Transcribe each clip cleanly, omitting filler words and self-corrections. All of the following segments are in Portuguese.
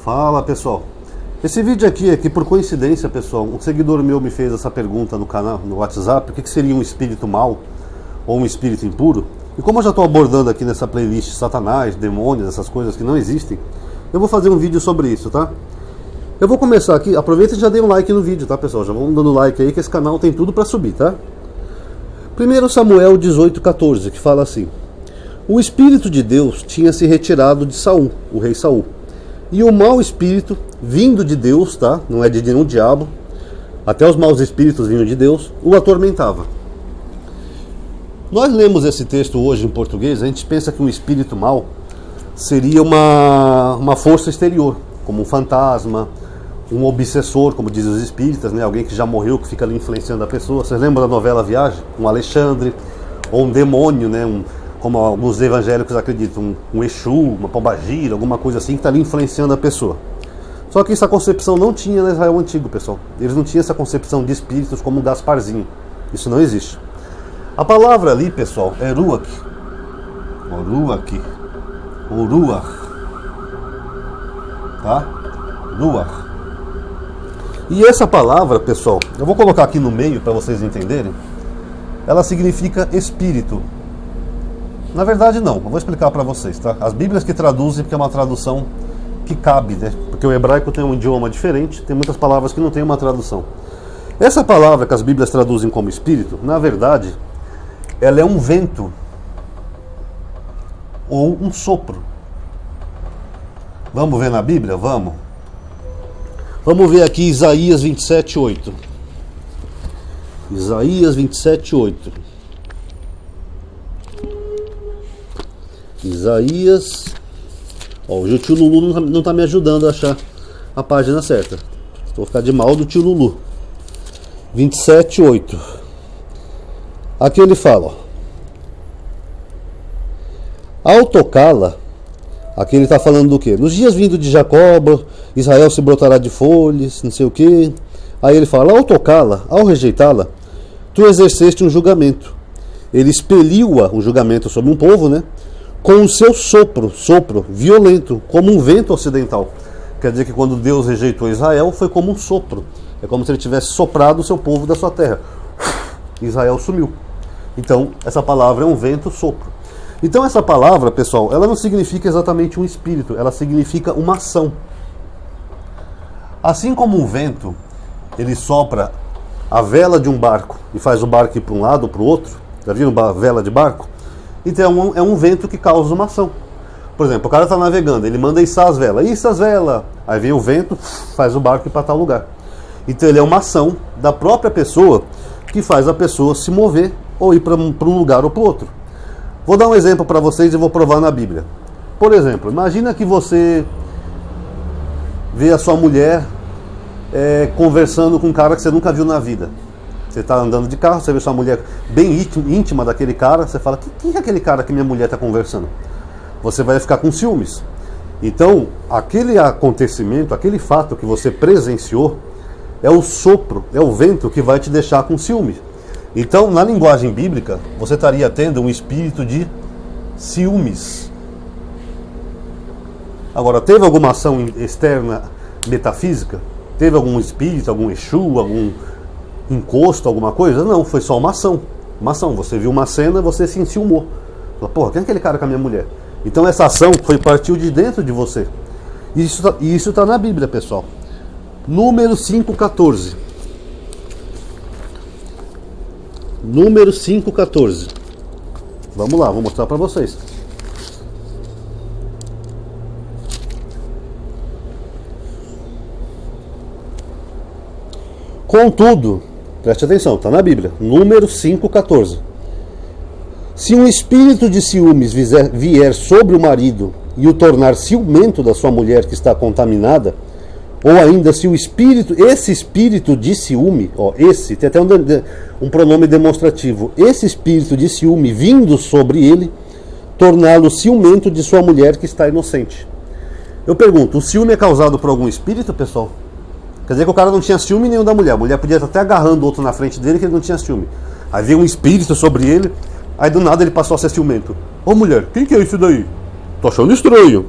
Fala pessoal, esse vídeo aqui é que por coincidência pessoal, um seguidor meu me fez essa pergunta no canal, no WhatsApp, o que seria um espírito mau ou um espírito impuro? E como eu já estou abordando aqui nessa playlist Satanás, demônios, essas coisas que não existem, eu vou fazer um vídeo sobre isso, tá? Eu vou começar aqui, aproveita e já dê um like no vídeo, tá pessoal? Já vão dando like aí que esse canal tem tudo para subir, tá? 1 Samuel 18,14, que fala assim: o Espírito de Deus tinha se retirado de Saul, o rei Saul. E o mau espírito, vindo de Deus, tá? Não é de nenhum diabo, até os maus espíritos vindo de Deus, o atormentava. Nós lemos esse texto hoje em português, a gente pensa que um espírito mau seria uma força exterior, como um fantasma, um obsessor, como dizem os espíritas, né? Alguém que já morreu, que fica ali influenciando a pessoa. Vocês lembram da novela Viagem? Um Alexandre, ou um demônio, né? Como alguns evangélicos acreditam, um Exu, uma pombagira, alguma coisa assim que está ali influenciando a pessoa. Só que essa concepção não tinha no Israel antigo, pessoal. Eles não tinham essa concepção de espíritos como o Gasparzinho. Isso não existe. A palavra ali, pessoal, é Ruach. Ruach. Tá? Ruach. E essa palavra, pessoal, eu vou colocar aqui no meio para vocês entenderem. Ela significa espírito. Na verdade não, eu vou explicar para vocês, tá? As Bíblias que traduzem, porque é uma tradução que cabe, né? Porque o hebraico tem um idioma diferente, tem muitas palavras que não tem uma tradução. Essa palavra que as Bíblias traduzem como espírito, na verdade, ela é um vento ou um sopro. Vamos ver na Bíblia? Vamos. Vamos ver aqui Isaías 27:8. Isaías 27:8. Isaías. Ó, o tio Lulu não está me ajudando a achar a página certa. Vou ficar de mal do tio Lulu. 27:8. Aqui ele fala, ó. Ao tocá-la, aqui ele está falando do quê? Nos dias vindos de Jacó, Israel se brotará de folhas, não sei o quê. Aí ele fala, ao tocá-la, ao rejeitá-la, tu exerceste um julgamento. Ele expeliu-a, um julgamento sobre um povo, né? Com o seu sopro violento, como um vento ocidental. Quer dizer que quando Deus rejeitou Israel, foi como um sopro. É como se ele tivesse soprado o seu povo da sua terra. Israel sumiu. Então, essa palavra é um vento, sopro. Então, essa palavra, pessoal, ela não significa exatamente um espírito, ela significa uma ação. Assim como um vento, ele sopra a vela de um barco e faz o barco ir para um lado ou para o outro. Já viram uma vela de barco? Então é um vento que causa uma ação. Por exemplo, o cara está navegando, ele manda içar as velas. Issa as velas! Aí vem o vento, faz o barco ir para tal lugar. Então ele é uma ação da própria pessoa que faz a pessoa se mover ou ir para um lugar ou para o outro. Vou dar um exemplo para vocês e vou provar na Bíblia. Por exemplo, imagina que você vê a sua mulher conversando com um cara que você nunca viu na vida. Você está andando de carro, você vê sua mulher bem íntima daquele cara, você fala, quem é aquele cara que minha mulher está conversando? Você vai ficar com ciúmes. Então, aquele acontecimento, aquele fato que você presenciou, é o sopro, é o vento que vai te deixar com ciúmes. Então, na linguagem bíblica, você estaria tendo um espírito de ciúmes. Agora, teve alguma ação externa metafísica? Teve algum espírito, algum Exu, algum encosto, alguma coisa? Não, foi só uma ação. Uma ação. Você viu uma cena, você se enciumou. Falou, porra, quem é aquele cara com a minha mulher? Então essa ação partiu de dentro de você. E isso está na Bíblia, pessoal. Número 5,14. Número 5,14. Vamos lá, vou mostrar para vocês. Contudo, preste atenção, está na Bíblia, número 5,14. Se um espírito de ciúmes vier sobre o marido e o tornar ciumento da sua mulher que está contaminada, ou ainda se esse espírito de ciúme, tem até um pronome demonstrativo, esse espírito de ciúme vindo sobre ele, torná-lo ciumento de sua mulher que está inocente. Eu pergunto, o ciúme é causado por algum espírito, pessoal? Quer dizer que o cara não tinha ciúme nenhum da mulher. A mulher podia estar até agarrando o outro na frente dele que ele não tinha ciúme. Aí veio um espírito sobre ele, aí do nada ele passou a ser ciumento. Ô mulher, quem que é isso daí? Tô achando estranho.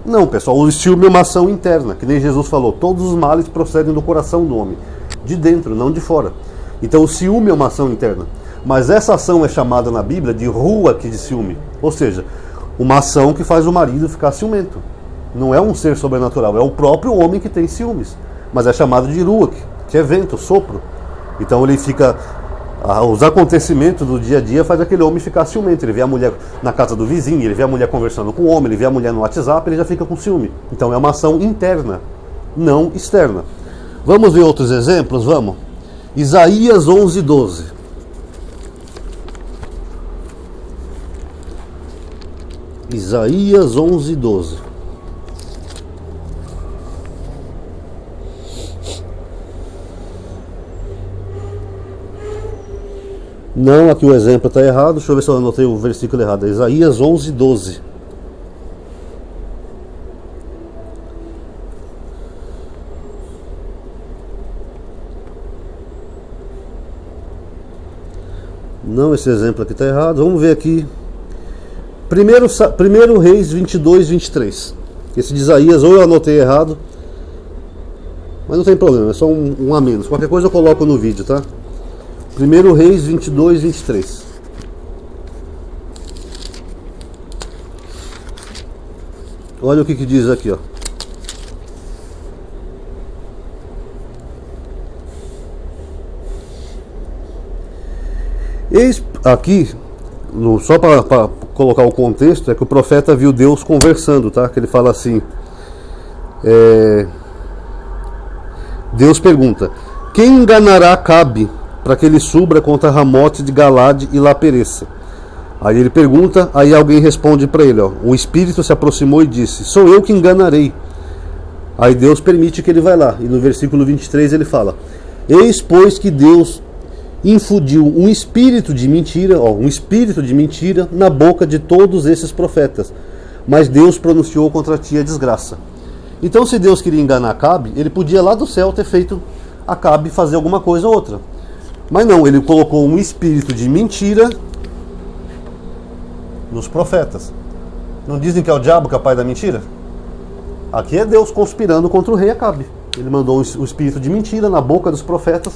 Não, pessoal, o ciúme é uma ação interna, que nem Jesus falou, todos os males procedem do coração do homem, de dentro, não de fora. Então o ciúme é uma ação interna, mas essa ação é chamada na Bíblia de ruach de ciúme, ou seja, uma ação que faz o marido ficar ciumento. Não é um ser sobrenatural, é o próprio homem que tem ciúmes, mas é chamado de ruach, que é vento, sopro. Então ele fica... Os acontecimentos do dia a dia faz aquele homem ficar ciumento. Ele vê a mulher na casa do vizinho, ele vê a mulher conversando com o homem, ele vê a mulher no WhatsApp, ele já fica com ciúme. Então é uma ação interna, não externa. Vamos ver outros exemplos? Vamos. Isaías 11:12. Isaías 11:12. Não, aqui o exemplo está errado. Deixa eu ver se eu anotei o versículo errado. Isaías 11:12. Não, esse exemplo aqui está errado. Vamos ver aqui. Primeiro Reis 22:23. Esse de Isaías, ou eu anotei errado, mas não tem problema, é só um a menos. Qualquer coisa eu coloco no vídeo, tá? 1 Reis 22:23. Olha o que diz aqui, ó. Eis aqui, só para colocar o contexto, é que o profeta viu Deus conversando, tá? Que ele fala assim, Deus pergunta: quem enganará Acabe para que ele suba contra Ramote de Galade e lá pereça? Aí ele pergunta, aí alguém responde para ele, ó, o espírito se aproximou e disse: sou eu que enganarei. Aí Deus permite que ele vá lá, e no versículo 23 ele fala: eis pois que Deus infundiu um espírito de mentira, na boca de todos esses profetas, mas Deus pronunciou contra ti a desgraça. Então, se Deus queria enganar Acabe, ele podia lá do céu ter feito Acabe fazer alguma coisa ou outra, mas não, ele colocou um espírito de mentira nos profetas. Não dizem que é o diabo que é o pai da mentira? Aqui é Deus conspirando contra o rei Acabe. Ele mandou o espírito de mentira na boca dos profetas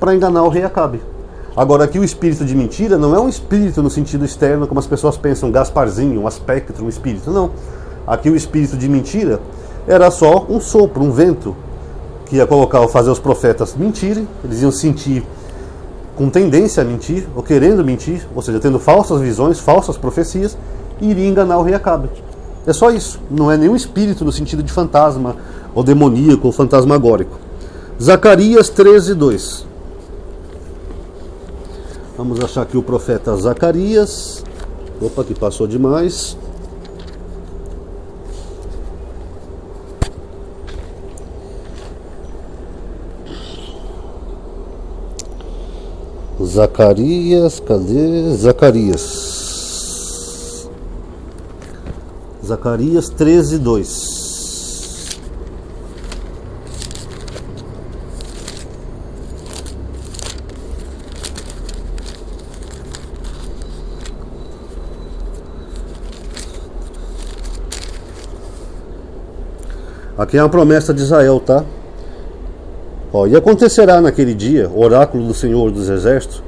para enganar o rei Acabe. Agora aqui o espírito de mentira não é um espírito no sentido externo, como as pessoas pensam, um Gasparzinho, um espectro, um espírito. Não. Aqui o espírito de mentira era só um sopro, um vento, que ia fazer os profetas mentirem. Eles iam sentir com tendência a mentir, ou querendo mentir, ou seja, tendo falsas visões, falsas profecias, e iria enganar o rei Acabe. É só isso. Não é nenhum espírito no sentido de fantasma, ou demoníaco, ou fantasmagórico. Zacarias 13:2. Vamos achar aqui o profeta Zacarias. Opa, que passou demais. Zacarias, cadê? Zacarias 13:2. Aqui é uma promessa de Israel, tá? Ó, e acontecerá naquele dia, oráculo do Senhor dos Exércitos,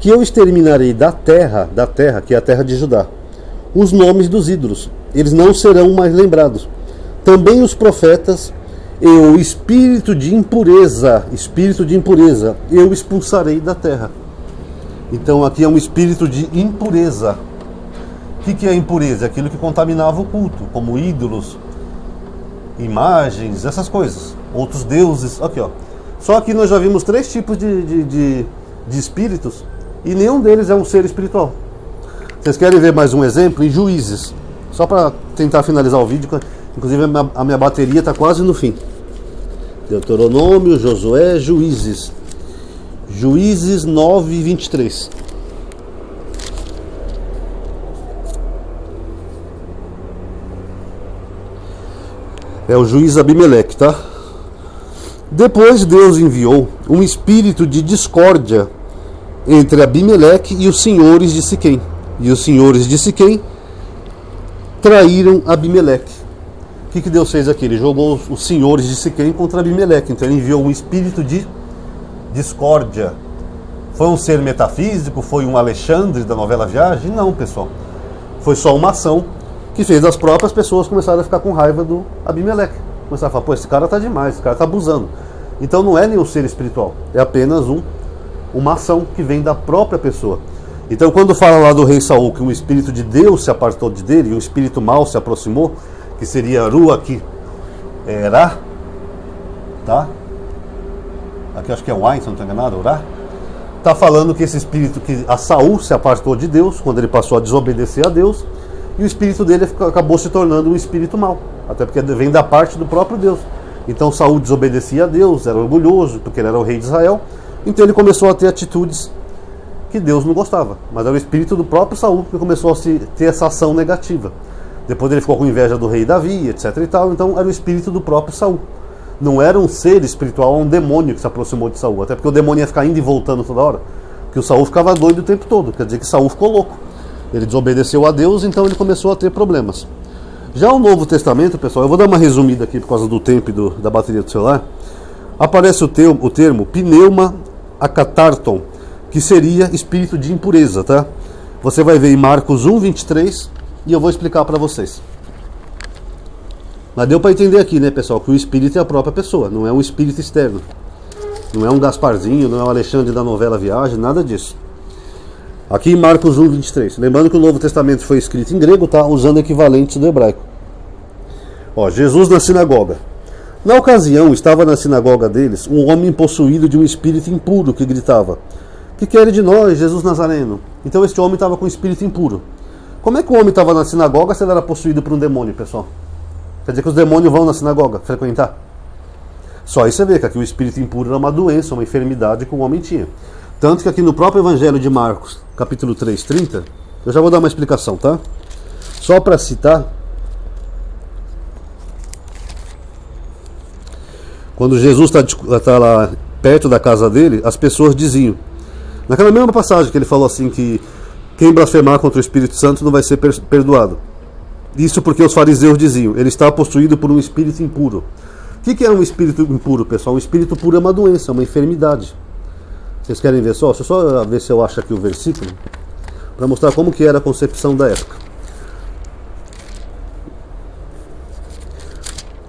que eu exterminarei da terra, que é a terra de Judá, os nomes dos ídolos. Eles não serão mais lembrados. Também os profetas e o espírito de impureza, eu expulsarei da terra. Então aqui é um espírito de impureza. O que é impureza? Aquilo que contaminava o culto, como ídolos, imagens, essas coisas, outros deuses. Aqui, ó. Só que nós já vimos 3 tipos de espíritos e nenhum deles é um ser espiritual. Vocês querem ver mais um exemplo? Em Juízes, só para tentar finalizar o vídeo, inclusive a minha bateria está quase no fim. Deuteronômio, Josué, Juízes 9:23. É o juiz Abimeleque, tá? Depois Deus enviou um espírito de discórdia entre Abimeleque e os senhores de Siquém. E os senhores de Siquém traíram Abimeleque. que Deus fez aqui? Ele jogou os senhores de Siquém contra Abimeleque. Então ele enviou um espírito de discórdia. Foi um ser metafísico? Foi um Alexandre da novela Viagem? Não, pessoal. Foi só uma ação que fez as próprias pessoas começarem a ficar com raiva do Abimeleque. Começaram a falar, pô, esse cara tá demais, esse cara tá abusando. Então não é nenhum ser espiritual, é apenas uma ação que vem da própria pessoa. Então quando fala lá do rei Saul que um espírito de Deus se apartou de dele, e um espírito mau se aproximou, que seria Ruach Era, tá? Aqui acho que é Wine, se não estou enganado, Urá. Está falando que esse espírito, que a Saul se apartou de Deus, quando ele passou a desobedecer a Deus, e o espírito dele acabou se tornando um espírito mau, até porque vem da parte do próprio Deus. Então Saul desobedecia a Deus, era orgulhoso, porque ele era o rei de Israel, então ele começou a ter atitudes que Deus não gostava, mas era o espírito do próprio Saul que começou a ter essa ação negativa. Depois ele ficou com inveja do rei Davi, etc e tal, então era o espírito do próprio Saul. Não era um ser espiritual, um demônio que se aproximou de Saul, até porque o demônio ia ficar indo e voltando toda hora, porque o Saul ficava doido o tempo todo, quer dizer que Saul ficou louco. Ele desobedeceu a Deus, então ele começou a ter problemas. Já o Novo Testamento, pessoal, eu vou dar uma resumida aqui por causa do tempo e da bateria do celular. Aparece o termo pneuma acatarton, que seria espírito de impureza, tá? Você vai ver em Marcos 1, 23, e eu vou explicar para vocês. Mas deu para entender aqui, né, pessoal, que o espírito é a própria pessoa, não é um espírito externo. Não é um Gasparzinho, não é um Alexandre da novela Viagem, nada disso. Aqui em Marcos 1, 23. Lembrando que o Novo Testamento foi escrito em grego, tá? Usando equivalentes do hebraico. Ó, Jesus na sinagoga. Na ocasião, estava na sinagoga deles um homem possuído de um espírito impuro que gritava: "Que quer de nós, Jesus Nazareno?" Então este homem estava com um espírito impuro. Como é que o homem estava na sinagoga se ele era possuído por um demônio, pessoal? Quer dizer que os demônios vão na sinagoga frequentar? Só aí você vê que aqui o espírito impuro era uma doença, uma enfermidade que o homem tinha. Tanto que aqui no próprio Evangelho de Marcos, capítulo 3, 30, eu já vou dar uma explicação, tá? Só para citar, quando Jesus está lá perto da casa dele, as pessoas diziam, naquela mesma passagem que ele falou assim, que quem blasfemar contra o Espírito Santo não vai ser perdoado. Isso porque os fariseus diziam, ele está possuído por um espírito impuro. O que é um espírito impuro, pessoal? Um espírito puro é uma doença, é uma enfermidade. Vocês querem ver só? Deixa eu só ver se eu acho aqui o versículo, para mostrar como que era a concepção da época.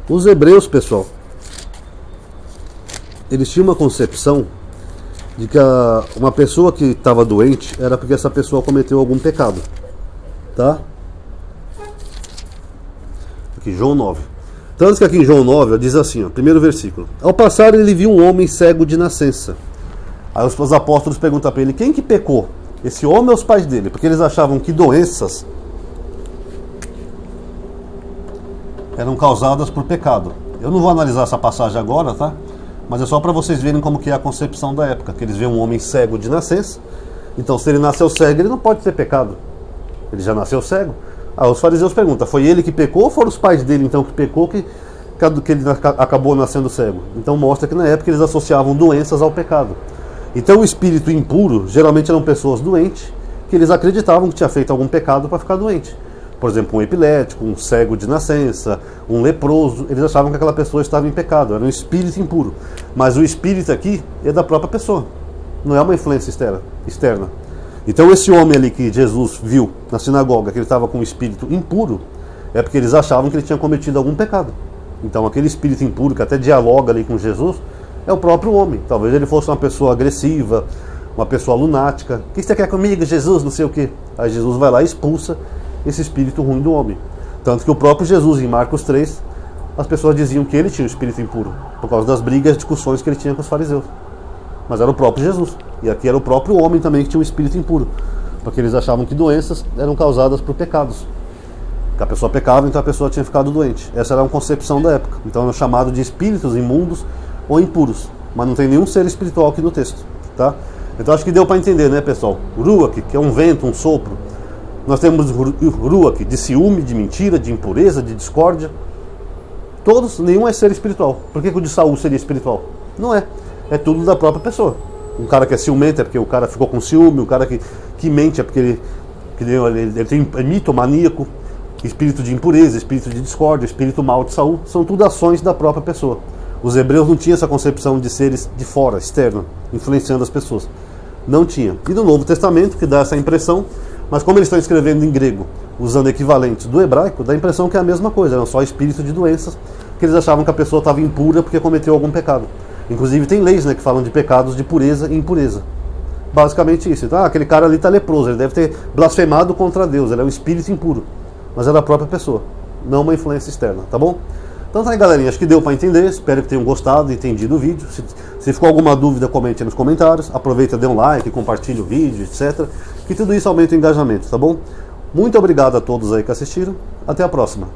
Os hebreus, pessoal, eles tinham uma concepção de que uma pessoa que estava doente era porque essa pessoa cometeu algum pecado. Tá? Aqui, João 9. Tanto que aqui em João 9 diz assim, ó, primeiro versículo. Ao passar ele viu um homem cego de nascença. Aí os apóstolos perguntam para ele, quem que pecou? Esse homem ou os pais dele? Porque eles achavam que doenças eram causadas por pecado. Eu não vou analisar essa passagem agora, tá? Mas é só para vocês verem como que é a concepção da época. Que eles veem um homem cego de nascença. Então se ele nasceu cego, ele não pode ter pecado. Ele já nasceu cego. Aí os fariseus perguntam, foi ele que pecou ou foram os pais dele então que pecou que ele acabou nascendo cego? Então mostra que na época eles associavam doenças ao pecado. Então o espírito impuro geralmente eram pessoas doentes que eles acreditavam que tinha feito algum pecado para ficar doente. Por exemplo, um epilético, um cego de nascença, um leproso, eles achavam que aquela pessoa estava em pecado, era um espírito impuro. Mas o espírito aqui é da própria pessoa, não é uma influência externa. Então esse homem ali que Jesus viu na sinagoga, que ele estava com um espírito impuro, é porque eles achavam que ele tinha cometido algum pecado. Então aquele espírito impuro que até dialoga ali com Jesus, é o próprio homem. Talvez ele fosse uma pessoa agressiva, uma pessoa lunática. O que você quer comigo, Jesus? Não sei o quê. Aí Jesus vai lá e expulsa esse espírito ruim do homem. Tanto que o próprio Jesus, em Marcos 3, as pessoas diziam que ele tinha um espírito impuro, por causa das brigas e discussões que ele tinha com os fariseus. Mas era o próprio Jesus. E aqui era o próprio homem também que tinha um espírito impuro, porque eles achavam que doenças eram causadas por pecados. Que a pessoa pecava, então a pessoa tinha ficado doente. Essa era uma concepção da época. Então era chamado de espíritos imundos ou impuros, mas não tem nenhum ser espiritual aqui no texto, tá? Então acho que deu para entender, né, pessoal? Ruach, que é um vento, um sopro. Nós temos Ruach de ciúme, de mentira, de impureza, de discórdia. Todos, nenhum é ser espiritual. Por que o de Saul seria espiritual? Não é. É tudo da própria pessoa. Um cara que é ciumento é porque o cara ficou com ciúme, o cara que mente é porque ele tem mitomaníaco. espírito de impureza, espírito de discórdia, espírito mau de Saul, são tudo ações da própria pessoa. Os hebreus não tinham essa concepção de seres de fora, externo, influenciando as pessoas. Não tinha. E no Novo Testamento, que dá essa impressão, mas como eles estão escrevendo em grego, usando equivalentes do hebraico, dá a impressão que é a mesma coisa, eram só espíritos de doenças, que eles achavam que a pessoa estava impura porque cometeu algum pecado. Inclusive tem leis, né, que falam de pecados de pureza e impureza. Basicamente isso. Então, aquele cara ali está leproso, ele deve ter blasfemado contra Deus, ele é um espírito impuro. Mas é da própria pessoa, não uma influência externa, tá bom? Então tá aí, galerinha, acho que deu para entender, espero que tenham gostado e entendido o vídeo. Se ficou alguma dúvida, comente aí nos comentários, aproveita, dê um like, compartilhe o vídeo, etc. Que tudo isso aumenta o engajamento, tá bom? Muito obrigado a todos aí que assistiram, até a próxima.